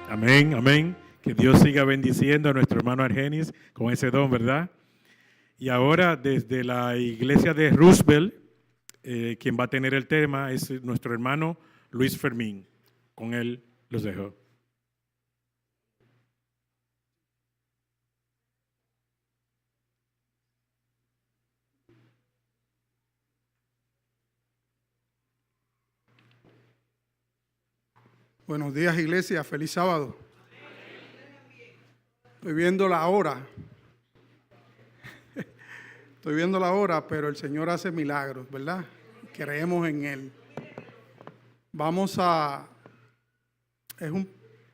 Amén, amén. Que Dios siga bendiciendo a nuestro hermano Argenis con ese don, ¿verdad? Y ahora desde la iglesia de Roosevelt, quien va a tener el tema es nuestro hermano Luis Fermín. Con él los dejo. Buenos días, iglesia. Feliz sábado. Estoy viendo la hora. Estoy viendo la hora, pero el Señor hace milagros, ¿verdad? Creemos en Él. Es un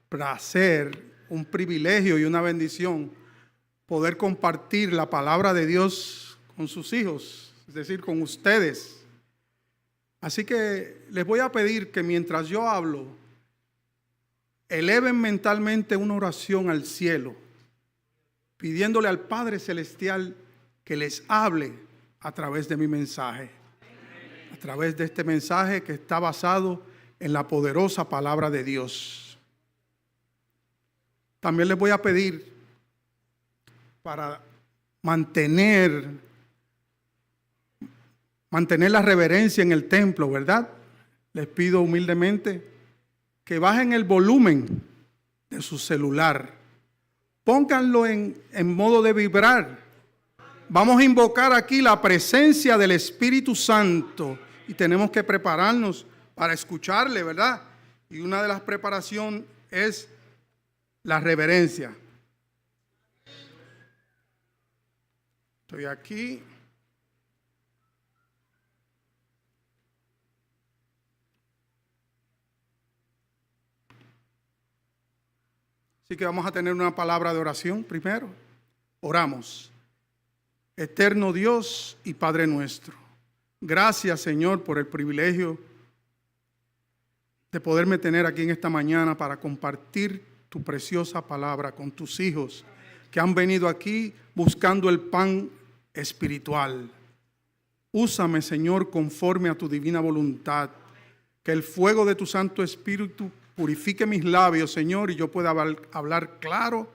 placer, un privilegio y una bendición poder compartir la palabra de Dios con sus hijos, es decir, con ustedes. Así que les voy a pedir que mientras yo hablo, eleven mentalmente una oración al cielo, pidiéndole al Padre Celestial que les hable a través de mi mensaje, a través de este mensaje que está basado en la poderosa palabra de Dios. También les voy a pedir para mantener la reverencia en el templo, ¿verdad? Les pido humildemente que bajen el volumen de su celular. Pónganlo en modo de vibrar. Vamos a invocar aquí la presencia del Espíritu Santo y tenemos que prepararnos para escucharle, ¿verdad? Y una de las preparaciones es la reverencia. Estoy aquí. Así que vamos a tener una palabra de oración primero. Oramos. Eterno Dios y Padre nuestro, gracias, Señor, por el privilegio de poderme tener aquí en esta mañana para compartir tu preciosa palabra con tus hijos que han venido aquí buscando el pan espiritual. Úsame, Señor, conforme a tu divina voluntad, que el fuego de tu Santo Espíritu purifique mis labios, Señor, y yo pueda hablar claro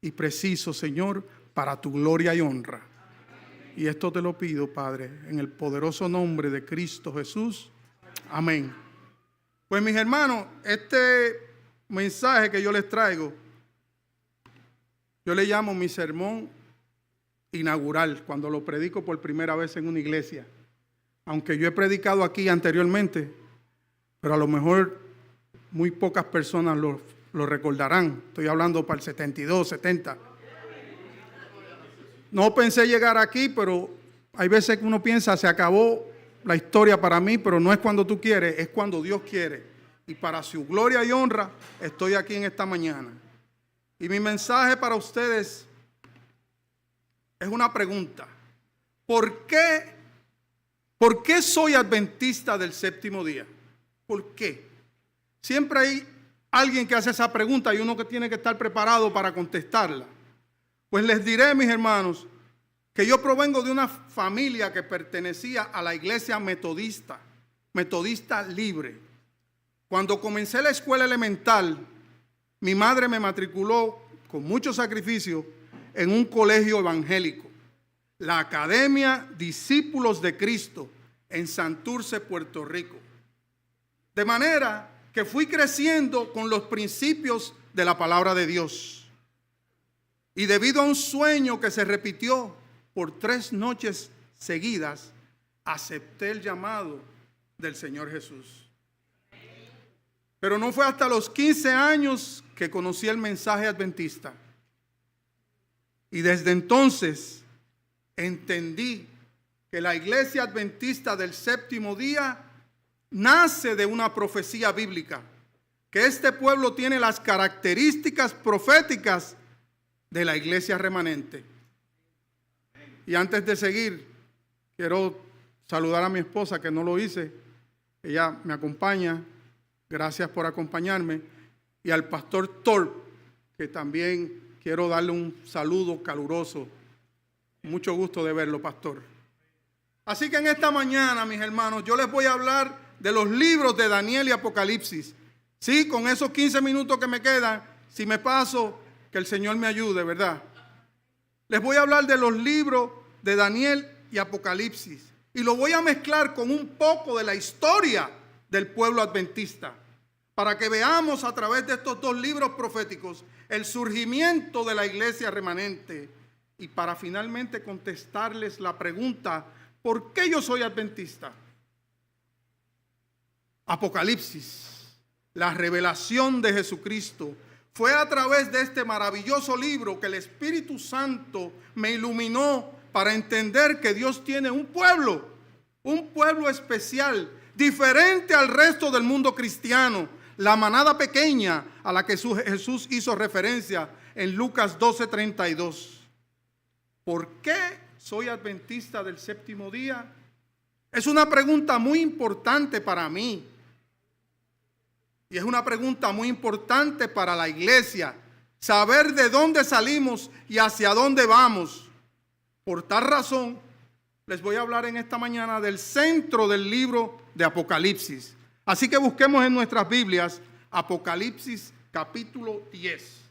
y preciso, Señor, para tu gloria y honra. Y esto te lo pido, Padre, en el poderoso nombre de Cristo Jesús. Amén. Pues, mis hermanos, este mensaje que yo les traigo, yo le llamo mi sermón inaugural, cuando lo predico por primera vez en una iglesia. Aunque yo he predicado aquí anteriormente, pero a lo mejor muy pocas personas lo recordarán. Estoy hablando para el 72, 70. No pensé llegar aquí, pero hay veces que uno piensa, se acabó la historia para mí, pero no es cuando tú quieres, es cuando Dios quiere. Y para su gloria y honra, estoy aquí en esta mañana. Y mi mensaje para ustedes es una pregunta. ¿Por qué soy adventista del séptimo día? ¿Por qué? Siempre hay alguien que hace esa pregunta y uno que tiene que estar preparado para contestarla. Pues les diré, mis hermanos, que yo provengo de una familia que pertenecía a la iglesia metodista libre. Cuando comencé la escuela elemental, mi madre me matriculó con mucho sacrificio en un colegio evangélico, la Academia Discípulos de Cristo, en Santurce, Puerto Rico. De manera que fui creciendo con los principios de la palabra de Dios. Y debido a un sueño que se repitió por 3 noches seguidas, acepté el llamado del Señor Jesús. Pero no fue hasta los 15 años que conocí el mensaje adventista. Y desde entonces entendí que la iglesia adventista del séptimo día nace de una profecía bíblica, que este pueblo tiene las características proféticas de la iglesia remanente. Y antes de seguir, quiero saludar a mi esposa, que no lo hice. Ella me acompaña. Gracias por acompañarme. Y al pastor Torp, que también quiero darle un saludo caluroso. Mucho gusto de verlo, pastor. Así que en esta mañana, mis hermanos, yo les voy a hablar de los libros de Daniel y Apocalipsis. Sí, con esos 15 minutos que me quedan, si me paso, que el Señor me ayude, ¿verdad? Les voy a hablar de los libros de Daniel y Apocalipsis. Y lo voy a mezclar con un poco de la historia del pueblo adventista, para que veamos a través de estos dos libros proféticos el surgimiento de la iglesia remanente, y para finalmente contestarles la pregunta: ¿por qué yo soy adventista? Apocalipsis, la revelación de Jesucristo. Fue a través de este maravilloso libro que el Espíritu Santo me iluminó para entender que Dios tiene un pueblo especial, diferente al resto del mundo cristiano, la manada pequeña a la que Jesús hizo referencia en Lucas 12:32. ¿Por qué soy adventista del séptimo día? Es una pregunta muy importante para mí. Y es una pregunta muy importante para la iglesia. Saber de dónde salimos y hacia dónde vamos. Por tal razón, les voy a hablar en esta mañana del centro del libro de Apocalipsis. Así que busquemos en nuestras Biblias Apocalipsis capítulo 10.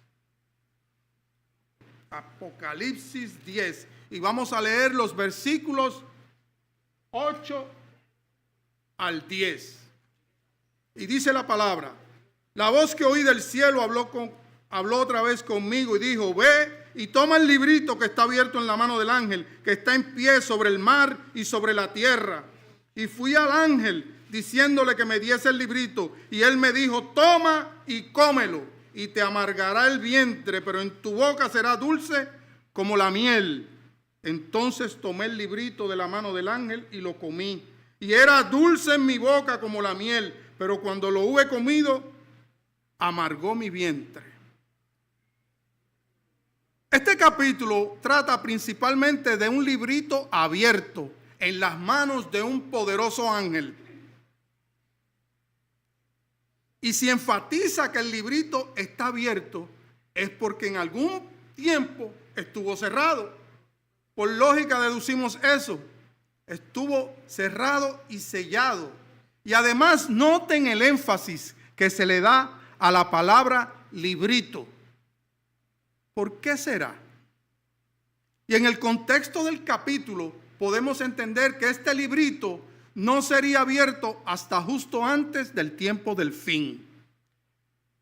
Apocalipsis 10. Y vamos a leer los versículos 8 al 10. Y dice la palabra: la voz que oí del cielo habló otra vez conmigo y dijo: ve y toma el librito que está abierto en la mano del ángel que está en pie sobre el mar y sobre la tierra. Y fui al ángel diciéndole que me diese el librito, y él me dijo: toma y cómelo, y te amargará el vientre, pero en tu boca será dulce como la miel. Entonces tomé el librito de la mano del ángel y lo comí, y era dulce en mi boca como la miel, pero cuando lo hube comido, amargó mi vientre. Este capítulo trata principalmente de un librito abierto en las manos de un poderoso ángel. Y si enfatiza que el librito está abierto, es porque en algún tiempo estuvo cerrado. Por lógica deducimos eso. Estuvo cerrado y sellado. Y además noten el énfasis que se le da a la palabra librito. ¿Por qué será? Y en el contexto del capítulo podemos entender que este librito no sería abierto hasta justo antes del tiempo del fin.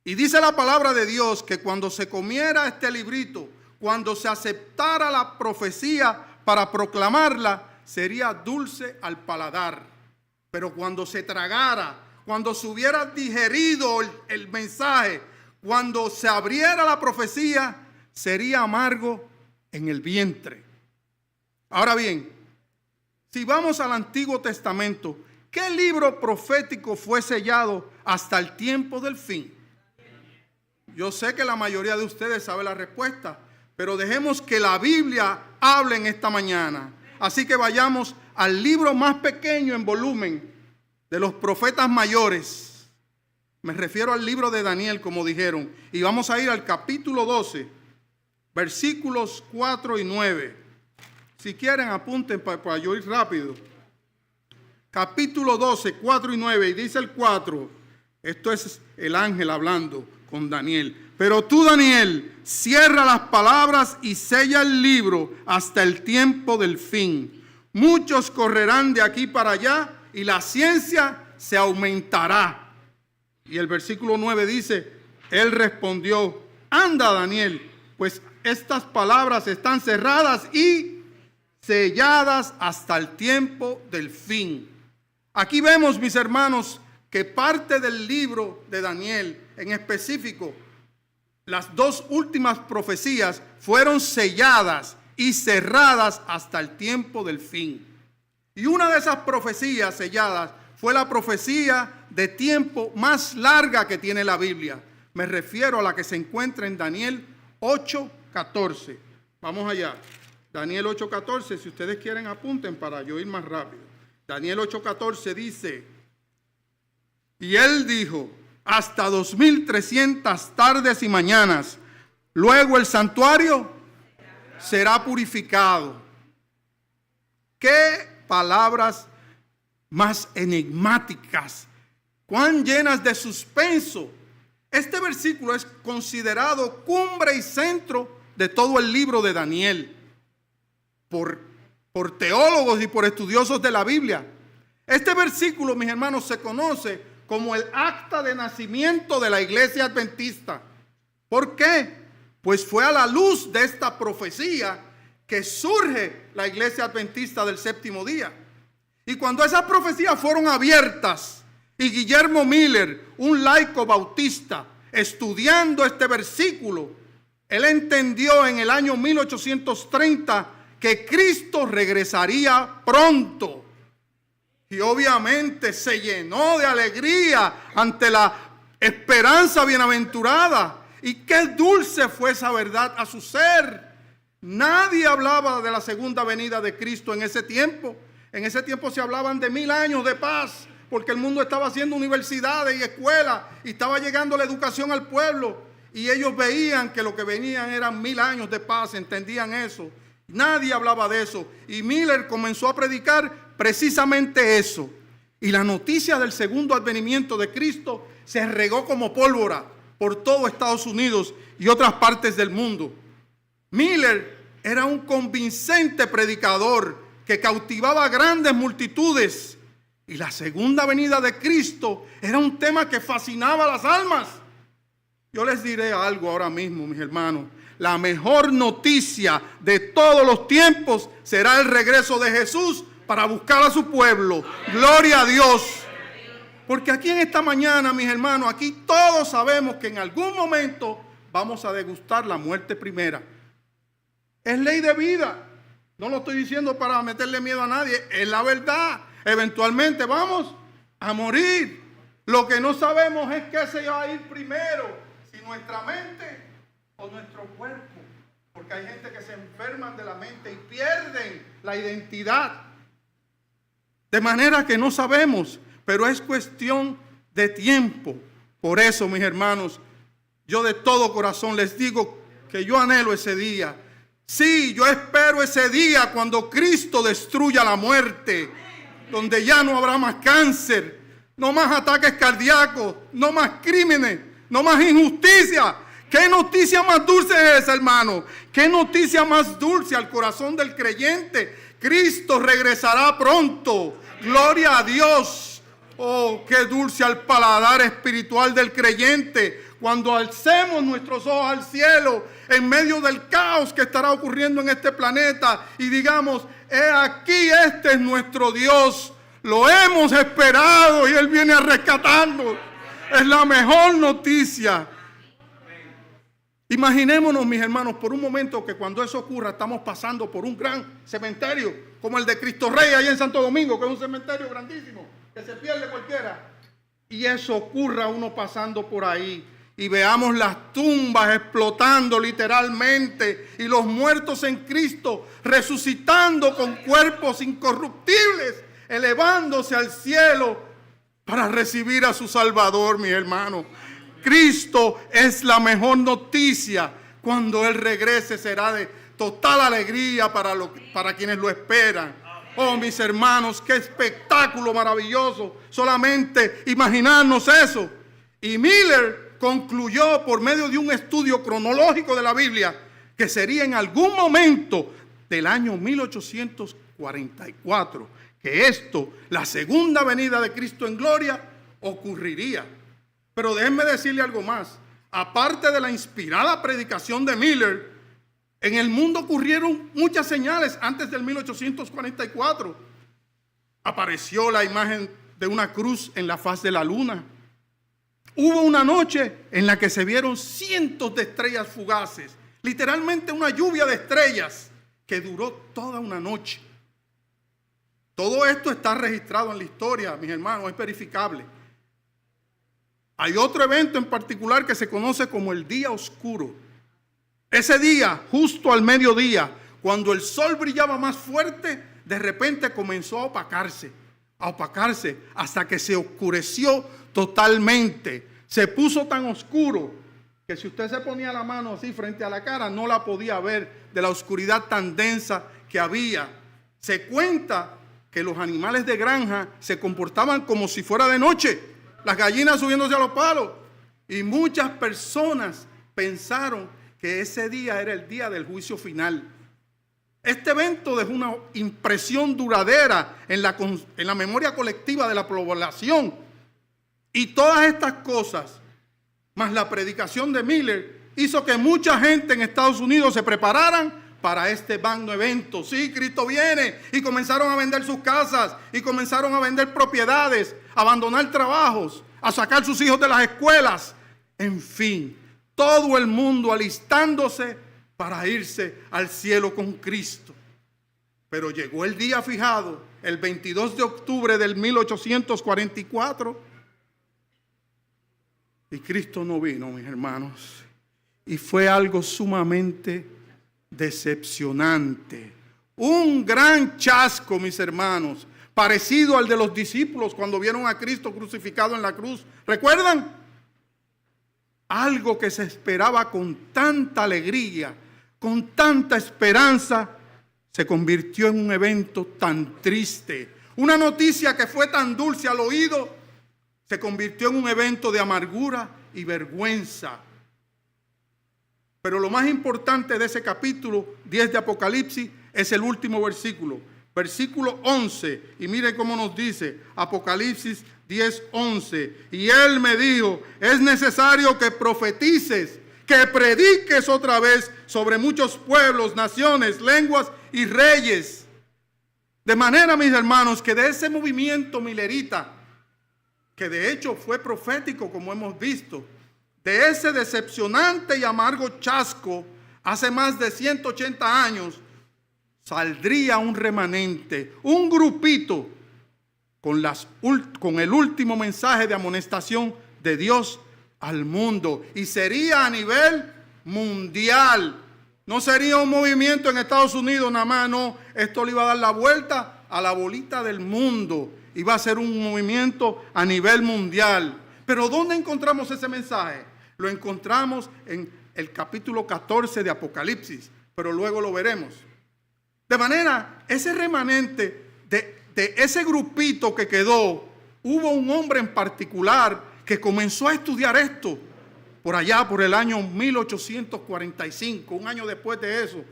Y dice la palabra de Dios que cuando se comiera este librito, cuando se aceptara la profecía para proclamarla, sería dulce al paladar. Pero cuando se tragara, cuando se hubiera digerido el mensaje, cuando se abriera la profecía, sería amargo en el vientre. Ahora bien, si vamos al Antiguo Testamento, ¿qué libro profético fue sellado hasta el tiempo del fin? Yo sé que la mayoría de ustedes sabe la respuesta, pero dejemos que la Biblia hable en esta mañana. Así que vayamos al libro más pequeño en volumen de los profetas mayores. Me refiero al libro de Daniel, como dijeron. Y vamos a ir al capítulo 12, versículos 4 y 9. Si quieren, apunten para yo ir rápido. Capítulo 12, 4 y 9. Y dice el 4. Esto es el ángel hablando con Daniel. Pero tú, Daniel, cierra las palabras y sella el libro hasta el tiempo del fin. Muchos correrán de aquí para allá y la ciencia se aumentará. Y el versículo 9 dice: él respondió: anda, Daniel, pues estas palabras están cerradas y selladas hasta el tiempo del fin. Aquí vemos, mis hermanos, que parte del libro de Daniel, en específico, las dos últimas profecías fueron selladas y cerradas hasta el tiempo del fin. Y una de esas profecías selladas fue la profecía de tiempo más larga que tiene la Biblia. Me refiero a la que se encuentra en Daniel 8:14. Vamos allá. Daniel 8:14, si ustedes quieren apunten para yo ir más rápido. Daniel 8:14 dice: y él dijo: hasta 2300 tardes y mañanas, luego el santuario será purificado. Qué palabras más enigmáticas, cuán llenas de suspenso. Este versículo es considerado cumbre y centro de todo el libro de Daniel por teólogos y por estudiosos de la Biblia. Este versículo, mis hermanos, se conoce como el acta de nacimiento de la iglesia adventista. ¿Por qué? Pues fue a la luz de esta profecía que surge la iglesia adventista del séptimo día. Y cuando esas profecías fueron abiertas y Guillermo Miller, un laico bautista, estudiando este versículo, él entendió en el año 1830 que Cristo regresaría pronto. Y obviamente se llenó de alegría ante la esperanza bienaventurada. Y qué dulce fue esa verdad a su ser. Nadie hablaba de la segunda venida de Cristo en ese tiempo. En ese tiempo se hablaban de 1000 años de paz, porque el mundo estaba haciendo universidades y escuelas y estaba llegando la educación al pueblo. Y ellos veían que lo que venían eran 1000 años de paz, entendían eso. Nadie hablaba de eso. Y Miller comenzó a predicar precisamente eso. Y la noticia del segundo advenimiento de Cristo se regó como pólvora por todo Estados Unidos y otras partes del mundo. Miller era un convincente predicador que cautivaba a grandes multitudes. Y la segunda venida de Cristo era un tema que fascinaba a las almas. Yo les diré algo ahora mismo, mis hermanos. La mejor noticia de todos los tiempos será el regreso de Jesús para buscar a su pueblo. Gloria a Dios. Porque aquí en esta mañana, mis hermanos, aquí todos sabemos que en algún momento vamos a degustar la muerte primera. Es ley de vida. No lo estoy diciendo para meterle miedo a nadie. Es la verdad. Eventualmente vamos a morir. Lo que no sabemos es qué se va a ir primero. Si nuestra mente o nuestro cuerpo. Porque hay gente que se enferman de la mente y pierden la identidad. De manera que no sabemos, pero es cuestión de tiempo. Por eso, mis hermanos, yo de todo corazón les digo que yo anhelo ese día. Sí, yo espero ese día cuando Cristo destruya la muerte, donde ya no habrá más cáncer, no más ataques cardíacos, no más crímenes, no más injusticia. ¿Qué noticia más dulce es esa, hermano? ¿Qué noticia más dulce al corazón del creyente? Cristo regresará pronto. Gloria a Dios. Oh, qué dulce al paladar espiritual del creyente cuando alcemos nuestros ojos al cielo en medio del caos que estará ocurriendo en este planeta y digamos: he aquí, este es nuestro Dios. Lo hemos esperado y Él viene a rescatarnos. Es la mejor noticia. Imaginémonos, mis hermanos, por un momento que cuando eso ocurra estamos pasando por un gran cementerio como el de Cristo Rey allá en Santo Domingo, que es un cementerio grandísimo, que se pierde cualquiera. Y eso ocurra uno pasando por ahí y veamos las tumbas explotando literalmente y los muertos en Cristo resucitando con cuerpos incorruptibles, elevándose al cielo para recibir a su Salvador, mis hermanos. Cristo es la mejor noticia. Cuando Él regrese será de total alegría para quienes lo esperan. Oh, mis hermanos, qué espectáculo maravilloso. Solamente imaginarnos eso. Y Miller concluyó por medio de un estudio cronológico de la Biblia que sería en algún momento del año 1844 que esto, la segunda venida de Cristo en gloria, ocurriría. Pero déjenme decirle algo más. Aparte de la inspirada predicación de Miller, en el mundo ocurrieron muchas señales antes del 1844. Apareció la imagen de una cruz en la faz de la luna. Hubo una noche en la que se vieron cientos de estrellas fugaces. Literalmente una lluvia de estrellas que duró toda una noche. Todo esto está registrado en la historia, mis hermanos, es verificable. Hay otro evento en particular que se conoce como el día oscuro. Ese día, justo al mediodía, cuando el sol brillaba más fuerte, de repente comenzó a opacarse hasta que se oscureció totalmente. Se puso tan oscuro que si usted se ponía la mano así frente a la cara, no la podía ver de la oscuridad tan densa que había. Se cuenta que los animales de granja se comportaban como si fuera de noche, las gallinas subiéndose a los palos. Y muchas personas pensaron que ese día era el día del juicio final. Este evento dejó una impresión duradera en la memoria colectiva de la población. Y todas estas cosas, más la predicación de Miller, hizo que mucha gente en Estados Unidos se prepararan para este magno evento. Sí, Cristo viene. Y comenzaron a vender sus casas, y comenzaron a vender propiedades, a abandonar trabajos, a sacar sus hijos de las escuelas. En fin, todo el mundo alistándose para irse al cielo con Cristo. Pero llegó el día fijado, el 22 de octubre del 1844, y Cristo no vino, mis hermanos. Y fue algo sumamente decepcionante. Un gran chasco, mis hermanos, parecido al de los discípulos cuando vieron a Cristo crucificado en la cruz. ¿Recuerdan? Algo que se esperaba con tanta alegría, con tanta esperanza, se convirtió en un evento tan triste. Una noticia que fue tan dulce al oído, se convirtió en un evento de amargura y vergüenza. Pero lo más importante de ese capítulo 10 de Apocalipsis es el último versículo. Versículo 11. Y mire cómo nos dice Apocalipsis 10:11. Y él me dijo, es necesario que profetices, que prediques otra vez sobre muchos pueblos, naciones, lenguas y reyes. De manera, mis hermanos, que de ese movimiento milerita, que de hecho fue profético como hemos visto, de ese decepcionante y amargo chasco, hace más de 180 años, saldría un remanente, un grupito, con el último mensaje de amonestación de Dios al mundo. Y sería a nivel mundial. No sería un movimiento en Estados Unidos nada más, no. Esto le iba a dar la vuelta a la bolita del mundo. Iba a ser un movimiento a nivel mundial. Pero ¿dónde encontramos ese mensaje? Lo encontramos en el capítulo 14 de Apocalipsis, pero luego lo veremos. De manera, ese remanente de ese grupito que quedó, hubo un hombre en particular que comenzó a estudiar esto por allá, por el año 1845, un año después de eso.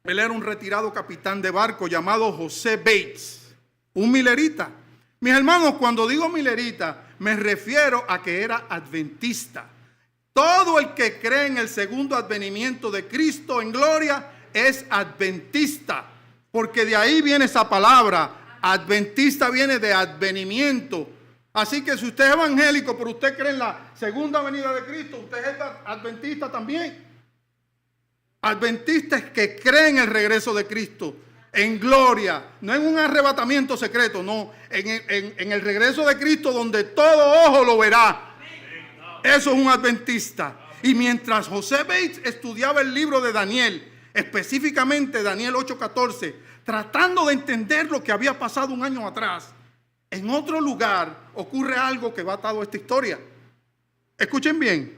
Él era un retirado capitán de barco llamado José Bates, un milerita. Mis hermanos, cuando digo milerita, me refiero a que era adventista. Todo el que cree en el segundo advenimiento de Cristo en gloria es adventista, porque de ahí viene esa palabra. Adventista viene de advenimiento. Así que si usted es evangélico, pero usted cree en la segunda venida de Cristo, usted es adventista también. Adventista es que cree en el regreso de Cristo en gloria, no en un arrebatamiento secreto, no, en el regreso de Cristo donde todo ojo lo verá. Eso es un adventista. Y mientras José Bates estudiaba el libro de Daniel, específicamente Daniel 8:14, tratando de entender lo que había pasado un año atrás, en otro lugar ocurre algo que va atado a esta historia. Escuchen bien.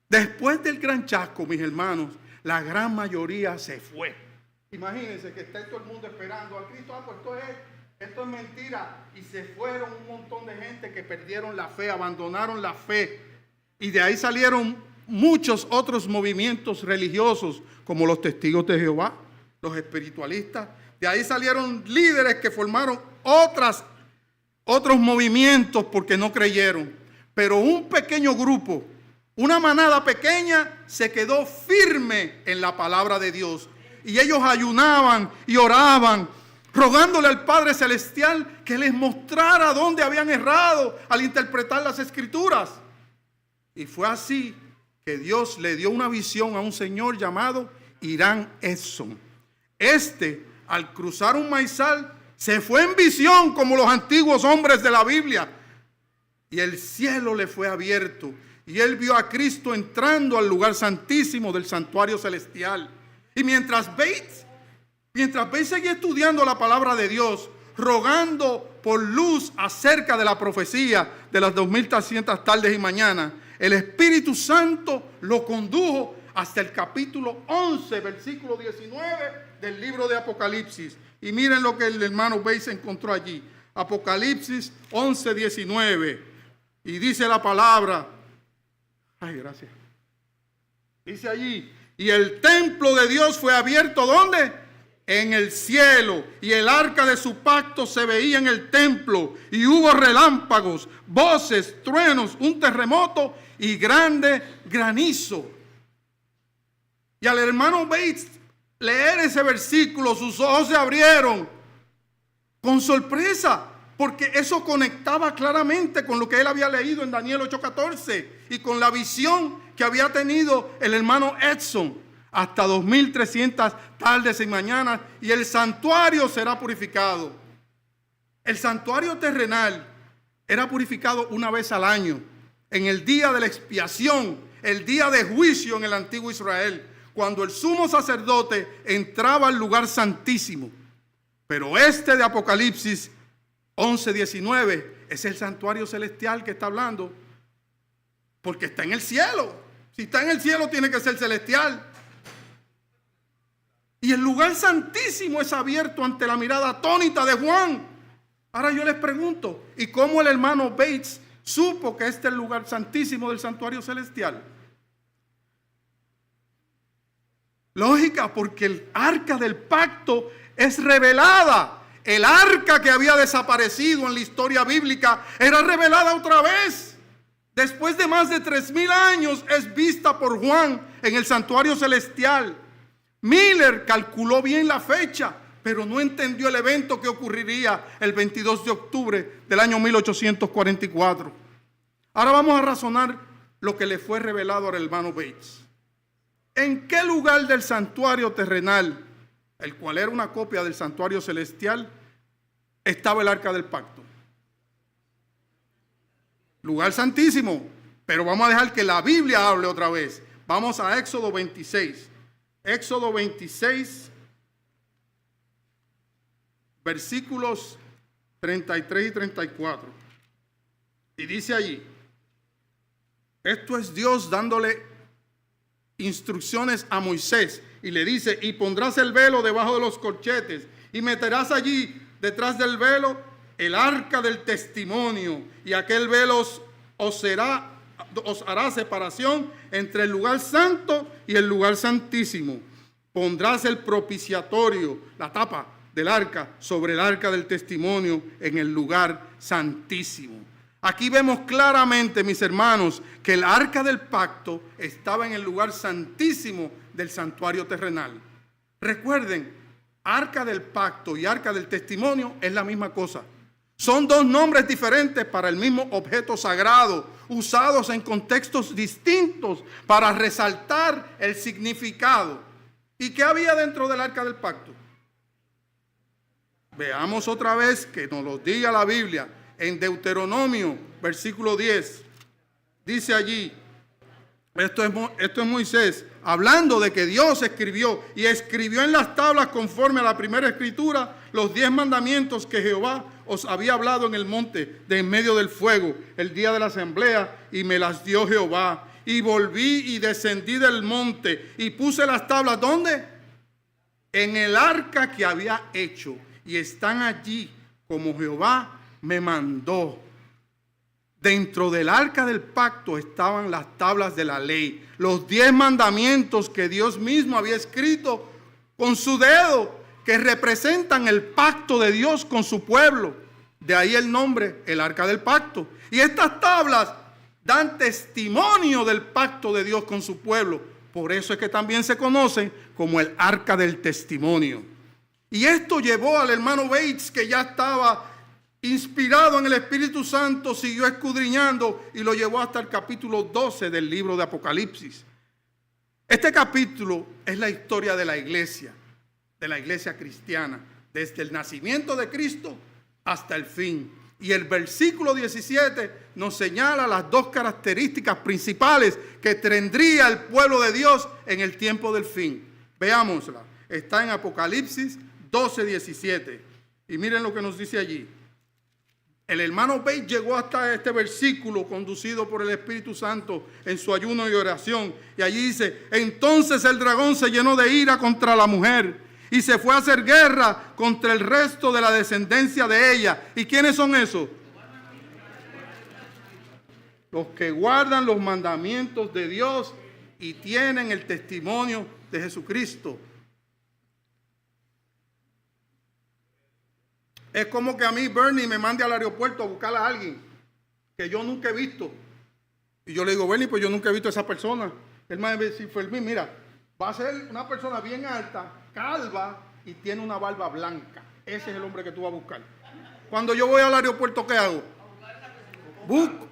Después del gran chasco, mis hermanos, la gran mayoría se fue. Imagínense que está todo el mundo esperando a Cristo. Pues esto es mentira. Y se fueron un montón de gente que perdieron la fe, abandonaron la fe. Y de ahí salieron muchos otros movimientos religiosos, como los testigos de Jehová, los espiritualistas. De ahí salieron líderes que formaron otros movimientos porque no creyeron. Pero un pequeño grupo, una manada pequeña, se quedó firme en la palabra de Dios. Y ellos ayunaban y oraban, rogándole al Padre Celestial que les mostrara dónde habían errado al interpretar las Escrituras. Y fue así que Dios le dio una visión a un señor llamado Irán Edson. Al cruzar un maizal, se fue en visión como los antiguos hombres de la Biblia. Y el cielo le fue abierto. Y él vio a Cristo entrando al lugar santísimo del santuario celestial. Y mientras Bates seguía estudiando la palabra de Dios, rogando por luz acerca de la profecía de las 2300 tardes y mañanas, el Espíritu Santo lo condujo hasta el capítulo 11, versículo 19 del libro de Apocalipsis. Y miren lo que el hermano Bates encontró allí. Apocalipsis 11, 19. Y dice la palabra. Ay, gracias. Dice allí, y el templo de Dios fue abierto, ¿dónde? En el cielo, y el arca de su pacto se veía en el templo, y hubo relámpagos, voces, truenos, un terremoto y grande granizo. Y al hermano Bates leer ese versículo, sus ojos se abrieron con sorpresa, porque eso conectaba claramente con lo que él había leído en Daniel 8:14 y con la visión que había tenido el hermano Edson. Hasta 2300 tardes y mañanas, y el santuario será purificado. El santuario terrenal era purificado una vez al año, en el día de la expiación, el día de juicio en el antiguo Israel, cuando el sumo sacerdote entraba al lugar santísimo. Pero este de Apocalipsis 11:19 es el santuario celestial que está hablando, porque está en el cielo. Si está en el cielo, tiene que ser celestial. Y el lugar santísimo es abierto ante la mirada atónita de Juan. Ahora yo les pregunto, ¿y cómo el hermano Bates supo que este es el lugar santísimo del santuario celestial? Lógica, porque el arca del pacto es revelada. El arca que había desaparecido en la historia bíblica era revelada otra vez. Después de más de 3000 años es vista por Juan en el santuario celestial. Miller calculó bien la fecha, pero no entendió el evento que ocurriría el 22 de octubre del año 1844. Ahora vamos a razonar lo que le fue revelado al hermano Bates. ¿En qué lugar del santuario terrenal, el cual era una copia del santuario celestial, estaba el arca del pacto? Lugar santísimo, pero vamos a dejar que la Biblia hable otra vez. Vamos a Éxodo 26. Éxodo 26, versículos 33 y 34. Y dice allí, esto es Dios dándole instrucciones a Moisés. Y le dice, y pondrás el velo debajo de los corchetes, y meterás allí detrás del velo el arca del testimonio, y aquel velo os hará separación entre el lugar santo y el lugar santísimo. Pondrás el propiciatorio, la tapa del arca, sobre el arca del testimonio en el lugar santísimo. Aquí vemos claramente, mis hermanos, que el arca del pacto estaba en el lugar santísimo del santuario terrenal. Recuerden, arca del pacto y arca del testimonio es la misma cosa. Son dos nombres diferentes para el mismo objeto sagrado, usados en contextos distintos para resaltar el significado. ¿Y qué había dentro del arca del pacto? Veamos otra vez que nos lo diga la Biblia. En Deuteronomio, versículo 10, dice allí, esto es Moisés, hablando de que Dios escribió en las tablas conforme a la primera escritura los 10 mandamientos que Jehová os había hablado en el monte de en medio del fuego el día de la asamblea, y me las dio Jehová. Y volví y descendí del monte y puse las tablas, ¿dónde? En el arca que había hecho, y están allí como Jehová me mandó. Dentro del arca del pacto estaban las tablas de la ley, los 10 mandamientos que Dios mismo había escrito con su dedo, que representan el pacto de Dios con su pueblo. De ahí el nombre, el arca del pacto. Y estas tablas dan testimonio del pacto de Dios con su pueblo. Por eso es que también se conocen como el arca del testimonio. Y esto llevó al hermano Bates, que ya estaba inspirado en el Espíritu Santo, siguió escudriñando y lo llevó hasta el capítulo 12 del libro de Apocalipsis. Este capítulo es la historia de la iglesia cristiana, desde el nacimiento de Cristo hasta el fin. Y el versículo 17 nos señala las dos características principales que tendría el pueblo de Dios en el tiempo del fin. Veámosla. Está en Apocalipsis 12:17. Y miren lo que nos dice allí. El hermano Bates llegó hasta este versículo conducido por el Espíritu Santo en su ayuno y oración. Y allí dice, entonces el dragón se llenó de ira contra la mujer y se fue a hacer guerra contra el resto de la descendencia de ella. ¿Y quiénes son esos? Los que guardan los mandamientos de Dios y tienen el testimonio de Jesucristo. Es como que a mí Bernie me mande al aeropuerto a buscar a alguien que yo nunca he visto. Y yo le digo, Bernie, pues yo nunca he visto a esa persona. Él me va a decir, Fermín, mira, va a ser una persona bien alta, calva y tiene una barba blanca. Ese es el hombre que tú vas a buscar. Cuando yo voy al aeropuerto, ¿qué hago?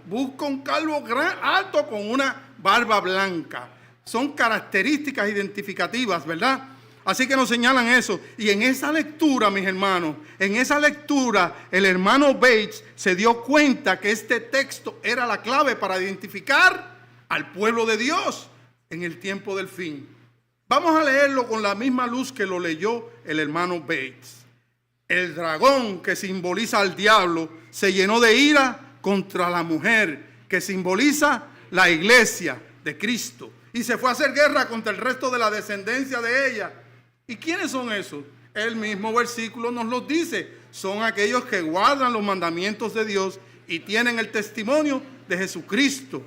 Busco un calvo alto con una barba blanca. Son características identificativas, ¿verdad? Así que nos señalan eso. Y en esa lectura, mis hermanos, en esa lectura, el hermano Bates se dio cuenta que este texto era la clave para identificar al pueblo de Dios en el tiempo del fin. Vamos a leerlo con la misma luz que lo leyó el hermano Bates. El dragón, que simboliza al diablo, se llenó de ira contra la mujer, que simboliza la iglesia de Cristo, y se fue a hacer guerra contra el resto de la descendencia de ella. ¿Y quiénes son esos? El mismo versículo nos los dice. Son aquellos que guardan los mandamientos de Dios y tienen el testimonio de Jesucristo.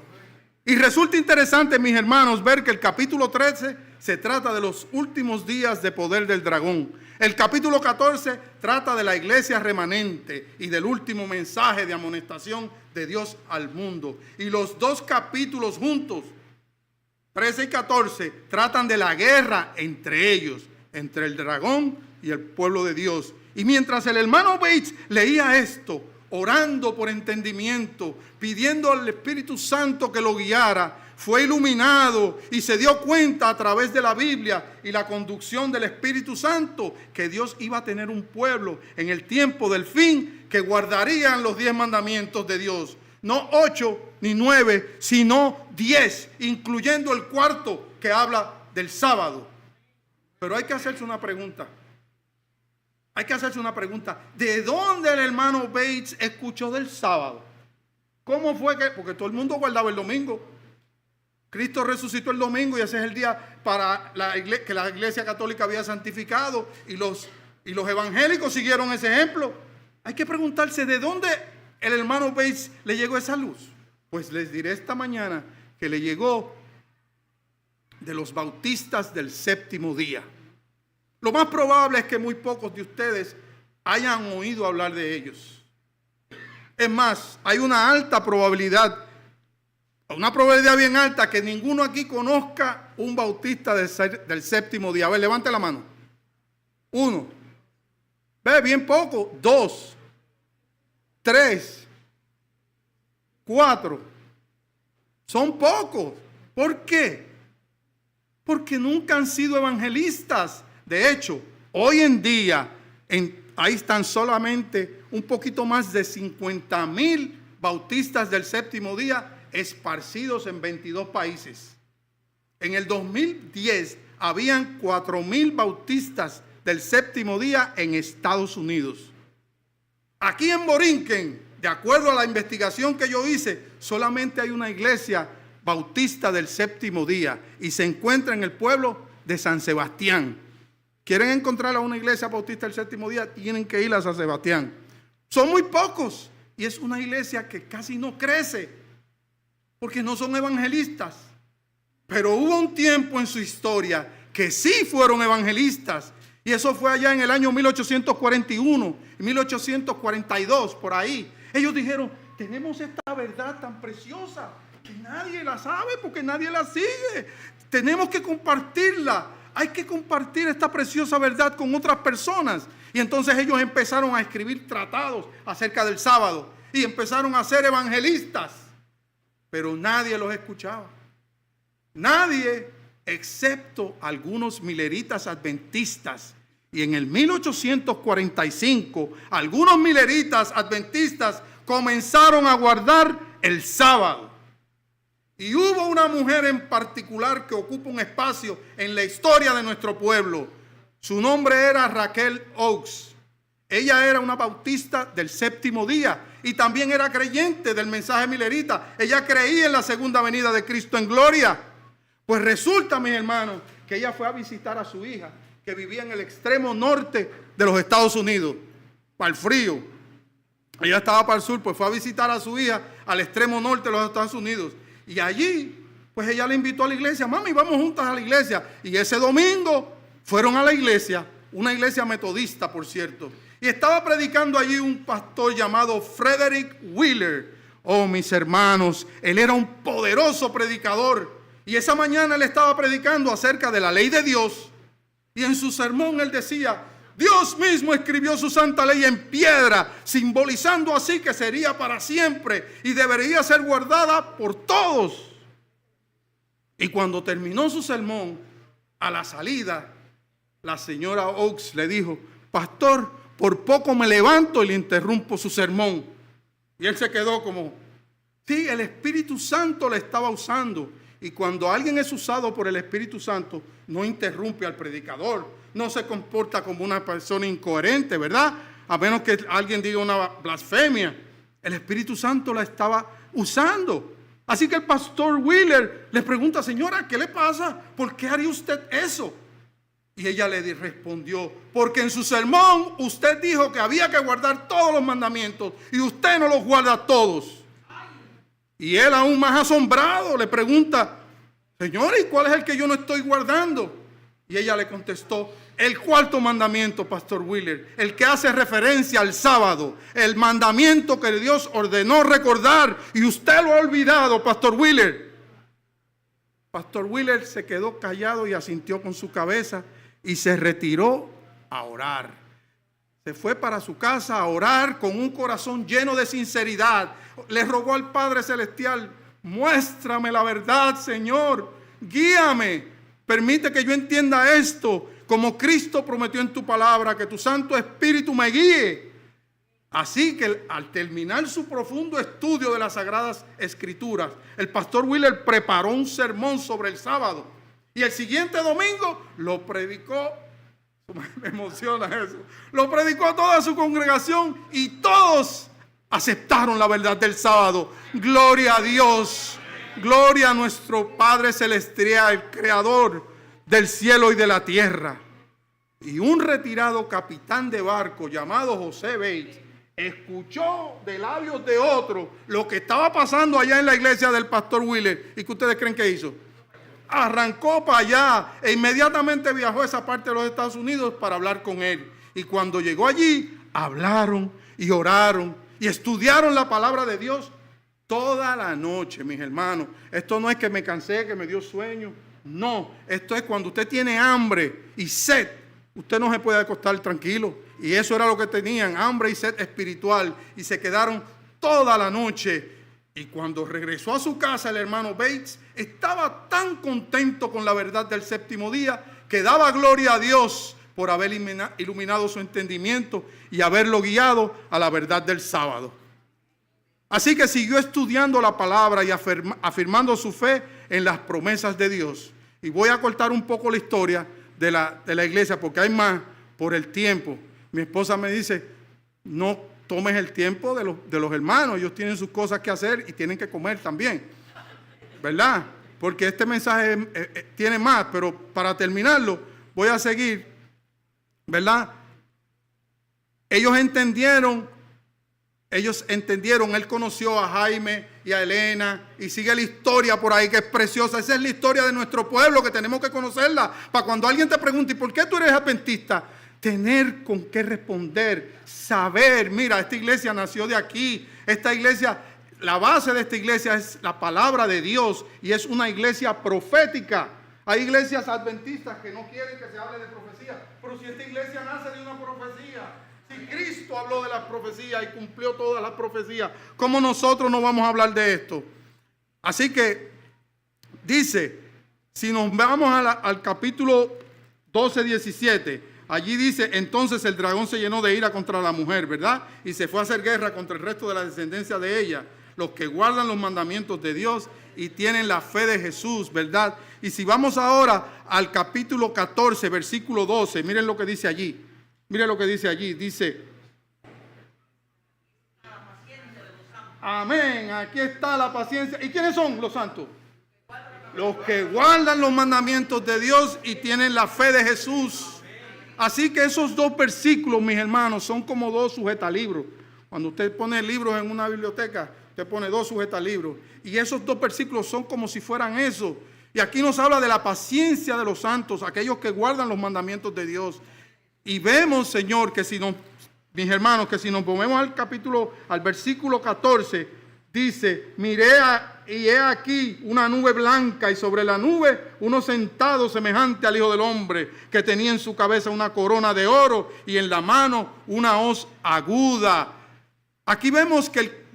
Y resulta interesante, mis hermanos, ver que el capítulo 13 se trata de los últimos días de poder del dragón. El capítulo 14 trata de la iglesia remanente y del último mensaje de amonestación de Dios al mundo. Y los dos capítulos juntos, 13 y 14, tratan de la guerra entre ellos, entre el dragón y el pueblo de Dios. Y mientras el hermano Bates leía esto, orando por entendimiento, pidiendo al Espíritu Santo que lo guiara, fue iluminado y se dio cuenta a través de la Biblia y la conducción del Espíritu Santo que Dios iba a tener un pueblo en el tiempo del fin que guardarían los 10 mandamientos de Dios. No 8 ni 9, sino 10, incluyendo el cuarto que habla del sábado. Pero hay que hacerse una pregunta. Hay que hacerse una pregunta. ¿De dónde el hermano Bates escuchó del sábado? ¿Cómo fue que? Porque todo el mundo guardaba el domingo. Cristo resucitó el domingo y ese es el día para que la iglesia católica había santificado y los evangélicos siguieron ese ejemplo. Hay que preguntarse de dónde el hermano Bates le llegó esa luz. Pues les diré esta mañana que le llegó de los bautistas del séptimo día. Lo más probable es que muy pocos de ustedes hayan oído hablar de ellos. Es más, hay una alta probabilidad, una probabilidad bien alta, que ninguno aquí conozca un bautista del séptimo día. A ver, levante la mano. 1. Ve, bien poco. 2. 3. 4. Son pocos. ¿Por qué? Porque nunca han sido evangelistas. De hecho, hoy en día ahí están solamente un poquito más de 50,000 bautistas del séptimo día esparcidos en 22 países. En el 2010 habían 4,000 bautistas del séptimo día en Estados Unidos. Aquí en Borinquen, de acuerdo a la investigación que yo hice, solamente hay una iglesia bautista del séptimo día y se encuentra en el pueblo de San Sebastián. ¿Quieren encontrar a una iglesia bautista del séptimo día? Tienen que ir a San Sebastián. Son muy pocos y es una iglesia que casi no crece porque no son evangelistas. Pero hubo un tiempo en su historia que sí fueron evangelistas y eso fue allá en el año 1841 y 1842, por ahí. Ellos dijeron, tenemos esta verdad tan preciosa que nadie la sabe porque nadie la sigue. Tenemos que compartirla. Hay que compartir esta preciosa verdad con otras personas. Y entonces ellos empezaron a escribir tratados acerca del sábado y empezaron a ser evangelistas. Pero nadie los escuchaba. Nadie, excepto algunos mileritas adventistas. Y en el 1845, algunos mileritas adventistas comenzaron a guardar el sábado. Y hubo una mujer en particular que ocupa un espacio en la historia de nuestro pueblo. Su nombre era Raquel Oakes. Ella era una bautista del séptimo día y también era creyente del mensaje milerita. Ella creía en la segunda venida de Cristo en gloria. Pues resulta, mis hermanos, que ella fue a visitar a su hija, que vivía en el extremo norte de los Estados Unidos, para el frío. Ella estaba para el sur, pues fue a visitar a su hija al extremo norte de los Estados Unidos. Y allí, pues ella le invitó a la iglesia. Mami, vamos juntas a la iglesia. Y ese domingo fueron a la iglesia, una iglesia metodista, por cierto. Y estaba predicando allí un pastor llamado Frederick Wheeler. Oh, mis hermanos, él era un poderoso predicador. Y esa mañana él estaba predicando acerca de la ley de Dios. Y en su sermón él decía: Dios mismo escribió su santa ley en piedra, simbolizando así que sería para siempre y debería ser guardada por todos. Y cuando terminó su sermón, a la salida, la señora Oaks le dijo: pastor, por poco me levanto y le interrumpo su sermón. Y él se quedó como, sí, el Espíritu Santo le estaba usando. Y cuando alguien es usado por el Espíritu Santo, no interrumpe al predicador, no se comporta como una persona incoherente, ¿verdad? A menos que alguien diga una blasfemia. El Espíritu Santo la estaba usando. Así que el pastor Wheeler le pregunta: señora, ¿qué le pasa? ¿Por qué haría usted eso? Y ella le respondió: porque en su sermón usted dijo que había que guardar todos los mandamientos y usted no los guarda todos. Y él, aún más asombrado, le pregunta: señora, ¿y cuál es el que yo no estoy guardando? Y ella le contestó: el cuarto mandamiento, pastor Wheeler, el que hace referencia al sábado, el mandamiento que Dios ordenó recordar y usted lo ha olvidado, pastor Wheeler. Pastor Wheeler se quedó callado y asintió con su cabeza y se retiró a orar. Se fue para su casa a orar con un corazón lleno de sinceridad. Le rogó al Padre Celestial: muéstrame la verdad, Señor, guíame, permite que yo entienda esto, como Cristo prometió en tu palabra, que tu Santo Espíritu me guíe. Así que al terminar su profundo estudio de las Sagradas Escrituras, el pastor Wheeler preparó un sermón sobre el sábado. Y el siguiente domingo lo predicó. Me emociona eso. Lo predicó a toda su congregación y todos aceptaron la verdad del sábado. Gloria a Dios. Gloria a nuestro Padre Celestial, Creador del cielo y de la tierra. Y un retirado capitán de barco llamado José Bates escuchó de labios de otro lo que estaba pasando allá en la iglesia del pastor Wheeler. ¿Y qué ustedes creen que hizo? Arrancó para allá e inmediatamente viajó a esa parte de los Estados Unidos para hablar con él. Y cuando llegó allí, hablaron y oraron y estudiaron la palabra de Dios toda la noche, mis hermanos. Esto no es que me cansé, que me dio sueño. No, esto es cuando usted tiene hambre y sed. Usted no se puede acostar tranquilo. Y eso era lo que tenían, hambre y sed espiritual. Y se quedaron toda la noche. Y cuando regresó a su casa, el hermano Bates estaba tan contento con la verdad del séptimo día que daba gloria a Dios por haber iluminado su entendimiento y haberlo guiado a la verdad del sábado. Así que siguió estudiando la palabra y afirmando su fe en las promesas de Dios. Y voy a cortar un poco la historia de la iglesia porque hay más por el tiempo. Mi esposa me dice: no tomes el tiempo de los hermanos, ellos tienen sus cosas que hacer y tienen que comer también, ¿verdad? Porque este mensaje tiene más, pero para terminarlo voy a seguir, ¿verdad? Ellos entendieron, él conoció a Jaime y a Elena y sigue la historia por ahí que es preciosa. Esa es la historia de nuestro pueblo que tenemos que conocerla para cuando alguien te pregunte: ¿y por qué tú eres adventista? Tener con qué responder, saber, mira, esta iglesia nació de aquí, esta iglesia, la base de esta iglesia es la palabra de Dios y es una iglesia profética. Hay iglesias adventistas que no quieren que se hable de profecía, pero si esta iglesia nace de una profecía, si Cristo habló de las profecías y cumplió todas las profecías, ¿cómo nosotros no vamos a hablar de esto? Así que dice, si nos vamos al capítulo 12, 17, allí dice: entonces el dragón se llenó de ira contra la mujer, ¿verdad? Y se fue a hacer guerra contra el resto de la descendencia de ella, los que guardan los mandamientos de Dios y tienen la fe de Jesús, ¿verdad? Y si vamos ahora al capítulo 14, versículo 12, miren lo que dice allí. Miren lo que dice allí. Dice: Amén. Aquí está la paciencia. ¿Y quiénes son los santos? Los que guardan los mandamientos de Dios y tienen la fe de Jesús. Así que esos dos versículos, mis hermanos, son como dos sujetalibros. Cuando usted pone libros en una biblioteca, usted pone dos sujetalibros. Y esos dos versículos son como si fueran eso. Y aquí nos habla de la paciencia de los santos, aquellos que guardan los mandamientos de Dios. Y vemos, Señor, que si nos, mis hermanos, que si nos movemos al versículo 14, dice, miré y he aquí una nube blanca y sobre la nube uno sentado semejante al Hijo del Hombre, que tenía en su cabeza una corona de oro y en la mano una hoz aguda. Aquí vemos que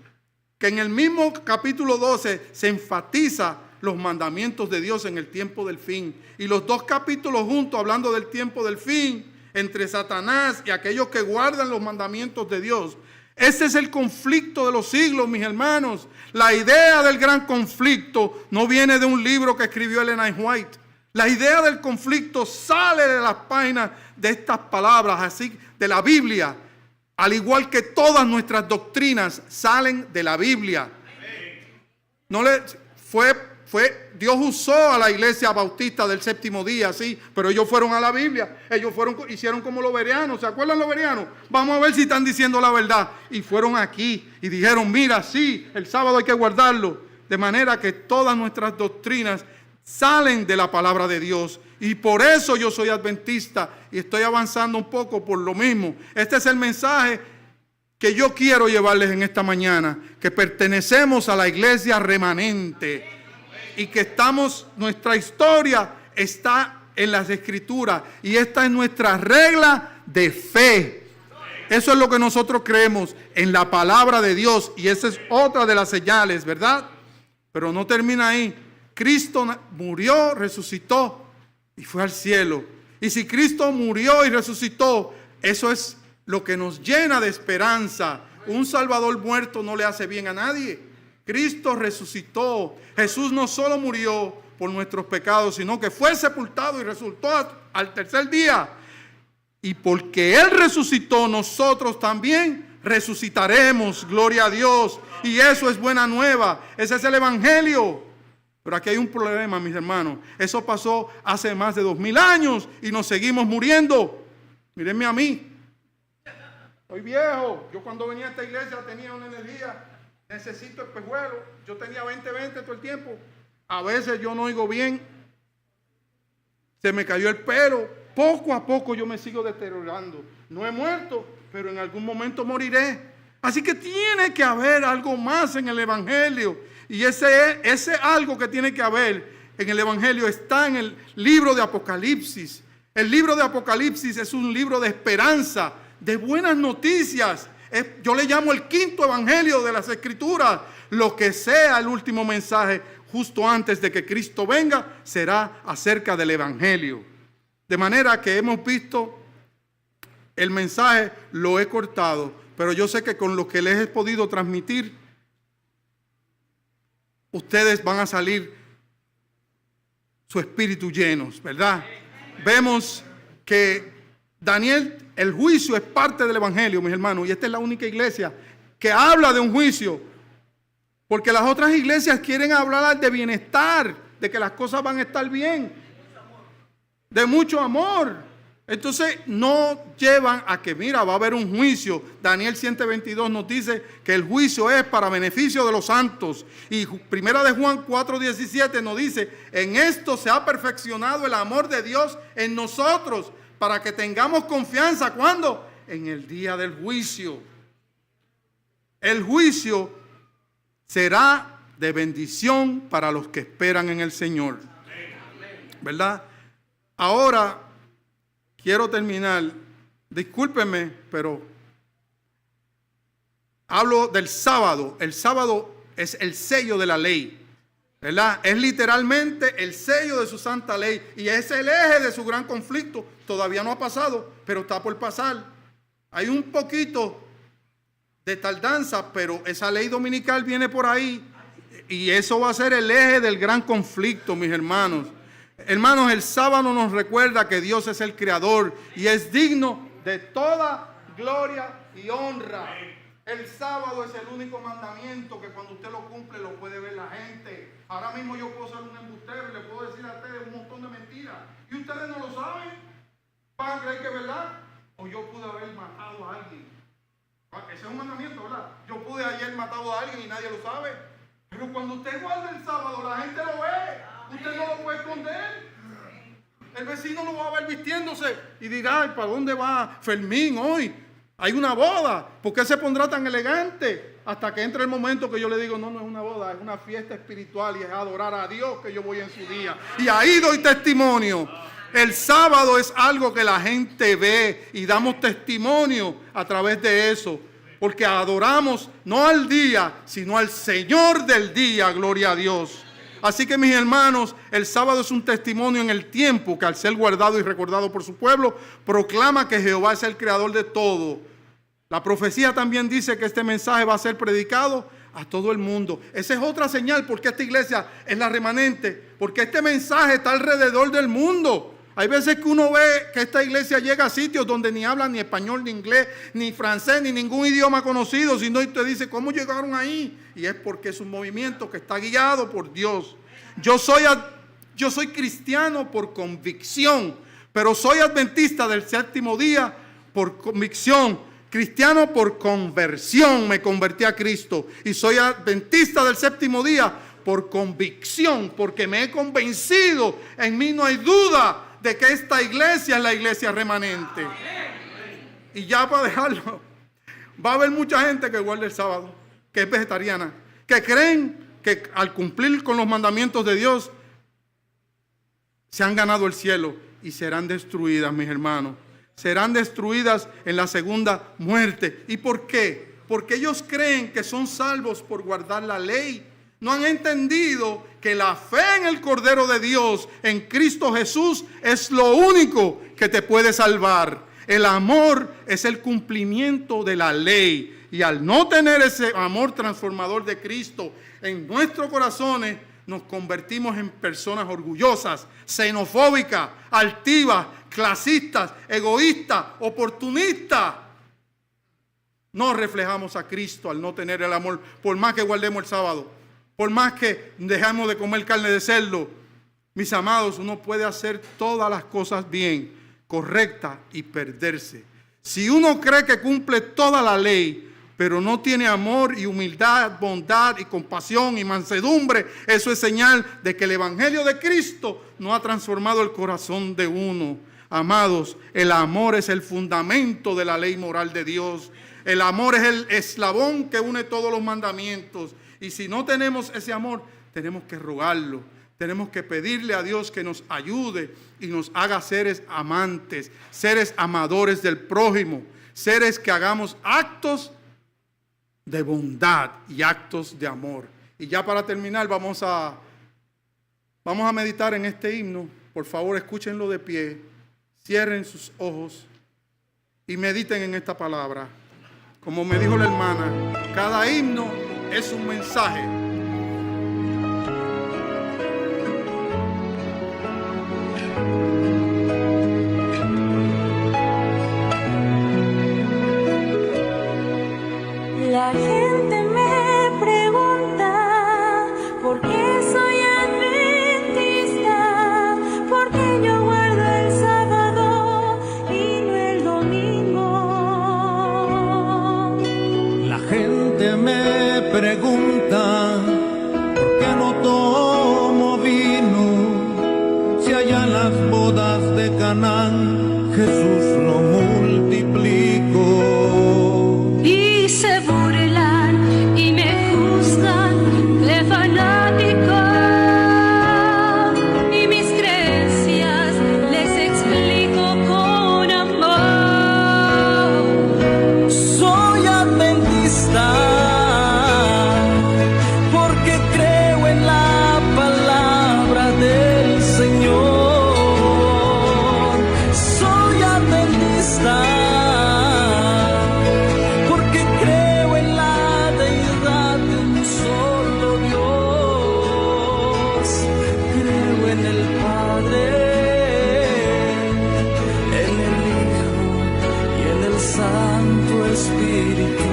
en el mismo capítulo 12 se enfatiza los mandamientos de Dios en el tiempo del fin. Y los dos capítulos juntos hablando del tiempo del fin, entre Satanás y aquellos que guardan los mandamientos de Dios. Ese es el conflicto de los siglos, mis hermanos. La idea del gran conflicto no viene de un libro que escribió Ellen G. White. La idea del conflicto sale de las páginas de estas palabras, así de la Biblia. Al igual que todas nuestras doctrinas salen de la Biblia. No le Dios usó a la iglesia bautista del séptimo día, sí, pero ellos fueron a la Biblia, hicieron como los bereanos. ¿Se acuerdan los bereanos? Vamos a ver si están diciendo la verdad. Y fueron aquí y dijeron, mira, sí, el sábado hay que guardarlo. De manera que todas nuestras doctrinas salen de la palabra de Dios. Y por eso yo soy adventista y estoy avanzando un poco por lo mismo. Este es el mensaje que yo quiero llevarles en esta mañana, que pertenecemos a la iglesia remanente y que nuestra historia está en las Escrituras y esta es nuestra regla de fe. Eso es lo que nosotros creemos en la palabra de Dios y esa es otra de las señales, ¿verdad? Pero no termina ahí. Cristo murió, resucitó y fue al cielo. Y si Cristo murió y resucitó, eso es lo que nos llena de esperanza. Un Salvador muerto no le hace bien a nadie. Cristo resucitó. Jesús no solo murió por nuestros pecados, sino que fue sepultado y resucitó al tercer día. Y porque Él resucitó, nosotros también resucitaremos. Gloria a Dios. Y eso es buena nueva. Ese es el Evangelio. Pero aquí hay un problema, mis hermanos. Eso pasó hace más de 2000 años y nos seguimos muriendo. Mírenme a mí. Estoy viejo. Yo cuando venía a esta iglesia tenía una energía. Necesito espejuelos. Yo tenía 20 todo el tiempo. A veces yo no oigo bien. Se me cayó el pelo. Poco a poco yo me sigo deteriorando. No he muerto, pero en algún momento moriré. Así que tiene que haber algo más en el Evangelio. Y ese algo que tiene que haber en el Evangelio está en el libro de Apocalipsis. El libro de Apocalipsis es un libro de esperanza, de buenas noticias. Yo le llamo el quinto Evangelio de las Escrituras. Lo que sea el último mensaje justo antes de que Cristo venga será acerca del Evangelio. De manera que hemos visto el mensaje, lo he cortado, pero yo sé que con lo que les he podido transmitir, ustedes van a salir su espíritu llenos, ¿verdad? Vemos que Daniel, el juicio es parte del Evangelio, mis hermanos, y esta es la única iglesia que habla de un juicio, porque las otras iglesias quieren hablar de bienestar, de que las cosas van a estar bien, de mucho amor. Entonces no llevan a que, mira, va a haber un juicio. Daniel 7:22 nos dice que el juicio es para beneficio de los santos. Y primera de Juan 4:17 nos dice, en esto se ha perfeccionado el amor de Dios en nosotros, para que tengamos confianza. ¿Cuándo? En el día del juicio. El juicio será de bendición para los que esperan en el Señor. ¿Verdad? Ahora quiero terminar, discúlpenme, pero hablo del sábado. El sábado es el sello de la ley, ¿verdad? Es literalmente el sello de su santa ley y es el eje de su gran conflicto. Todavía no ha pasado, pero está por pasar. Hay un poquito de tardanza, pero esa ley dominical viene por ahí y eso va a ser el eje del gran conflicto, mis hermanos. Hermanos, el sábado nos recuerda que Dios es el creador y es digno de toda gloria y honra. El sábado es el único mandamiento que cuando usted lo cumple lo puede ver la gente. Ahora mismo yo puedo ser un embustero y le puedo decir a ustedes un montón de mentiras. Y ustedes no lo saben. ¿Van a creer que es verdad? O yo pude haber matado a alguien. Ese es un mandamiento, ¿verdad? Yo pude ayer matado a alguien y nadie lo sabe. Pero cuando usted guarda el sábado, la gente lo ve. Usted no lo puede esconder. El vecino lo va a ver vistiéndose y dirá, ay, ¿para dónde va Fermín hoy? Hay una boda. ¿Por qué se pondrá tan elegante? Hasta que entre el momento que yo le digo, no, no es una boda, es una fiesta espiritual y es adorar a Dios que yo voy en su día. Y ahí doy testimonio. El sábado es algo que la gente ve y damos testimonio a través de eso. Porque adoramos no al día, sino al Señor del día, gloria a Dios. Así que mis hermanos, el sábado es un testimonio en el tiempo que al ser guardado y recordado por su pueblo, proclama que Jehová es el creador de todo. La profecía también dice que este mensaje va a ser predicado a todo el mundo. Esa es otra señal porque esta iglesia es la remanente, porque este mensaje está alrededor del mundo. Hay veces que uno ve que esta iglesia llega a sitios donde ni hablan ni español, ni inglés, ni francés, ni ningún idioma conocido, sino y te dice, ¿cómo llegaron ahí? Y es porque es un movimiento que está guiado por Dios. Yo soy cristiano por convicción, pero soy adventista del séptimo día por convicción. Cristiano por conversión, me convertí a Cristo. Y soy adventista del séptimo día por convicción, porque me he convencido, en mí no hay duda de que esta iglesia es la iglesia remanente. Y ya para dejarlo, va a haber mucha gente que guarda el sábado, que es vegetariana, que creen que al cumplir con los mandamientos de Dios se han ganado el cielo y serán destruidas, mis hermanos. Serán destruidas en la segunda muerte. ¿Y por qué? Porque ellos creen que son salvos por guardar la ley. No han entendido que la fe en el Cordero de Dios, en Cristo Jesús, es lo único que te puede salvar. El amor es el cumplimiento de la ley. Y al no tener ese amor transformador de Cristo en nuestros corazones, nos convertimos en personas orgullosas, xenofóbicas, altivas, clasistas, egoístas, oportunistas. No reflejamos a Cristo al no tener el amor, por más que guardemos el sábado. Por más que dejamos de comer carne de cerdo, mis amados, uno puede hacer todas las cosas bien, correctas y perderse. Si uno cree que cumple toda la ley, pero no tiene amor y humildad, bondad y compasión y mansedumbre, eso es señal de que el evangelio de Cristo no ha transformado el corazón de uno. Amados, el amor es el fundamento de la ley moral de Dios. El amor es el eslabón que une todos los mandamientos. Y si no tenemos ese amor, tenemos que rogarlo. Tenemos que pedirle a Dios que nos ayude y nos haga seres amantes, seres amadores del prójimo, seres que hagamos actos de bondad y actos de amor. Y ya para terminar, vamos a meditar en este himno. Por favor, escúchenlo de pie, cierren sus ojos y mediten en esta palabra. Como me dijo la hermana, cada himno es un mensaje. La gente me pregunta por qué soy adventista, por qué yo guardo el sábado y no el domingo. La gente me pregunta por qué no tomo vino, si allá en las bodas de Canaán Jesús lo multiplicó. Y se burlan y me juzgan de fanático, y mis creencias les explico con amor. Soy adventista porque creo en la palabra del Señor. Soy adventista porque creo en la deidad de un solo Dios. Creo en el Padre, en el Hijo y en el Santo Espíritu.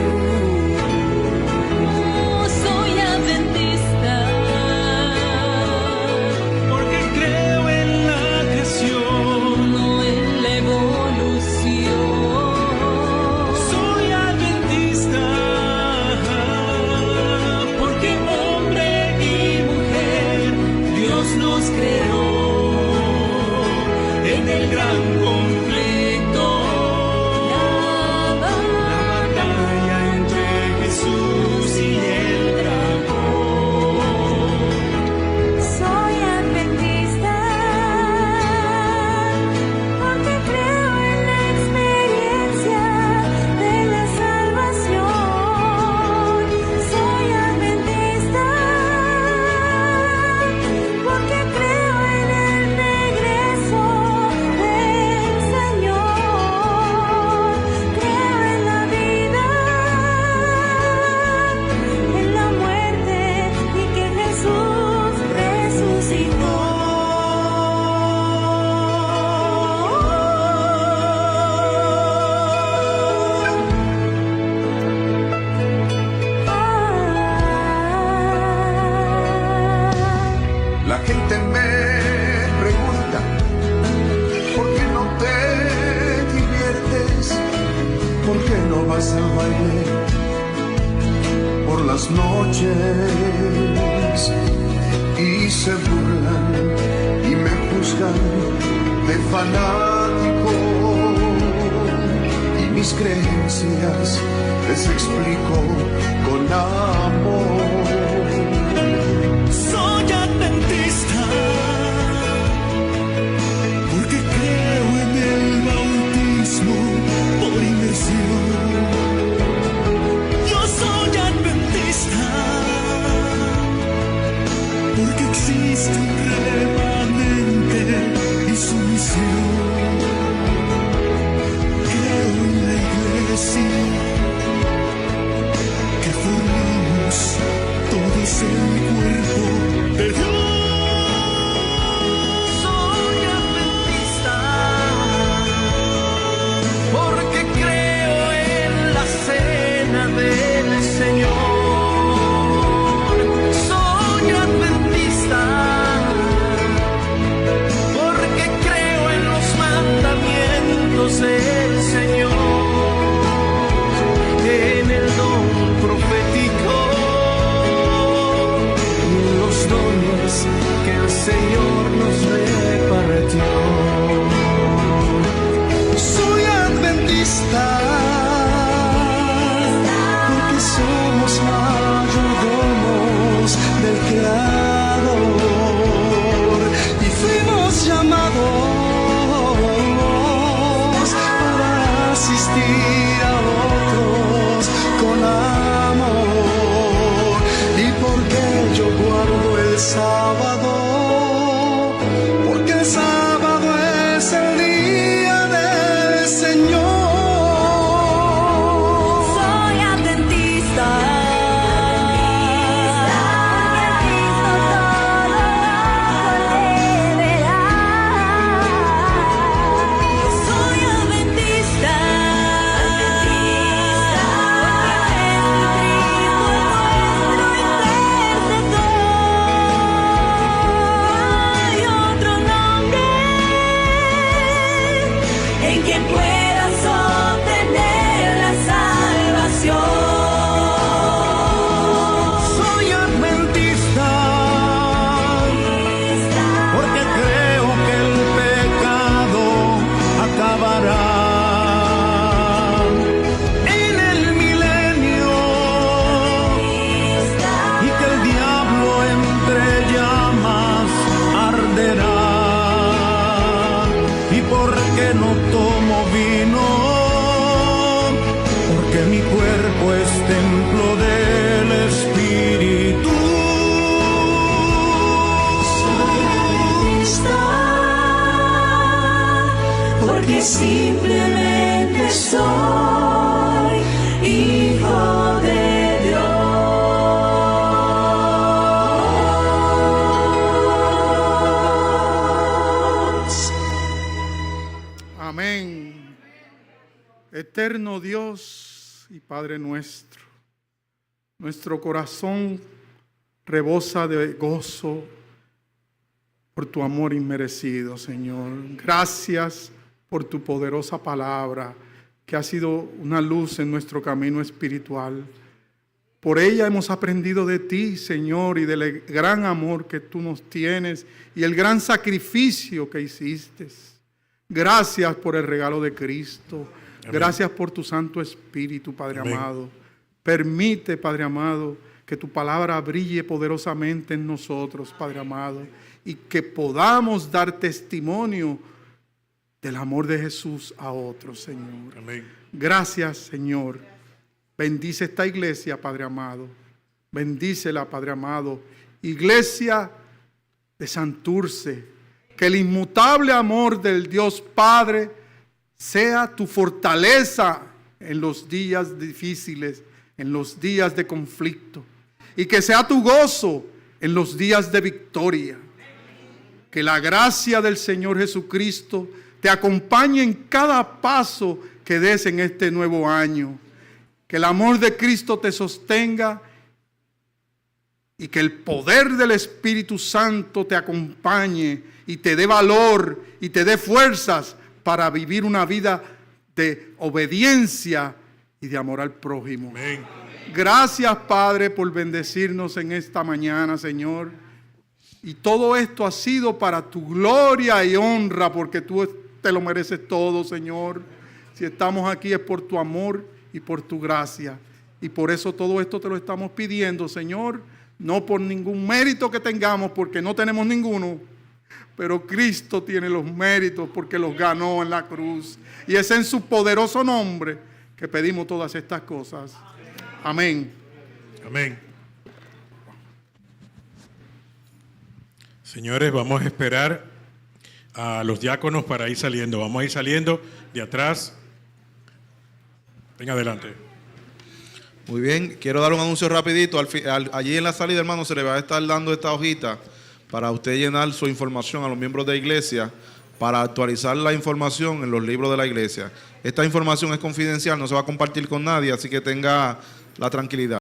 es el baile por las noches y se burlan y me juzgan de fanático, y mis creencias les explico con amor. Soy adventista porque creo en el bautismo por inmersión. Yo soy adventista porque existe un remanente y su misión. Creo en la iglesia que formamos todos el cuerpo de Dios. Soy adventista porque creo en la cena del Señor. Soy adventista porque creo en los mandamientos del Señor, en el don profético, los dones que el Señor nos repartió. Soy adventista porque somos mayordomos del Creador y fuimos llamados para asistir a otros con amor. Y porque yo guardo el sábado, porque el sábado es el día del Señor. Soy adventista. Soy adventista. Hay otro nombre en quien puedas obtener la salvación. Soy adventista porque creo que el pecado acabará en el milenio y que el diablo entre llamas arderá. Y porque no tomo vino, porque mi cuerpo es templo del Espíritu. Porque simplemente soy hijo de Dios. Amén. Eterno Dios y Padre nuestro, nuestro corazón rebosa de gozo por tu amor inmerecido, Señor. Gracias por tu poderosa palabra, que ha sido una luz en nuestro camino espiritual. Por ella hemos aprendido de ti, Señor, y del gran amor que tú nos tienes y el gran sacrificio que hiciste. Gracias por el regalo de Cristo. Amén. Gracias por tu Santo Espíritu, Padre Amén. amado. Permite, Padre amado, que tu palabra brille poderosamente en nosotros, Padre amado, y que podamos dar testimonio del amor de Jesús a otros, Señor. Amén. Gracias, Señor. Bendice esta iglesia, Padre amado. Bendícela, Padre amado. Iglesia de Santurce, que el inmutable amor del Dios Padre sea tu fortaleza en los días difíciles, en los días de conflicto, y que sea tu gozo en los días de victoria. Que la gracia del Señor Jesucristo te acompañe en cada paso que des en este nuevo año. Que el amor de Cristo te sostenga y que el poder del Espíritu Santo te acompañe y te dé valor y te dé fuerzas para vivir una vida de obediencia y de amor al prójimo. Amén. Gracias, Padre, por bendecirnos en esta mañana, Señor. Y todo esto ha sido para tu gloria y honra, porque tú te lo mereces todo, Señor. Si estamos aquí es por tu amor y por tu gracia. Y por eso todo esto te lo estamos pidiendo, Señor. No por ningún mérito que tengamos, porque no tenemos ninguno. Pero Cristo tiene los méritos porque los ganó en la cruz. Y es en su poderoso nombre que pedimos todas estas cosas. Amén. Amén. Señores, vamos a esperar a los diáconos para ir saliendo. Vamos a ir saliendo de atrás. Venga, adelante. Muy bien, quiero dar un anuncio rapidito. Allí en la salida, hermano, se le va a estar dando esta hojita para usted llenar su información a los miembros de la iglesia, para actualizar la información en los libros de la iglesia. Esta información es confidencial, no se va a compartir con nadie, así que tenga la tranquilidad.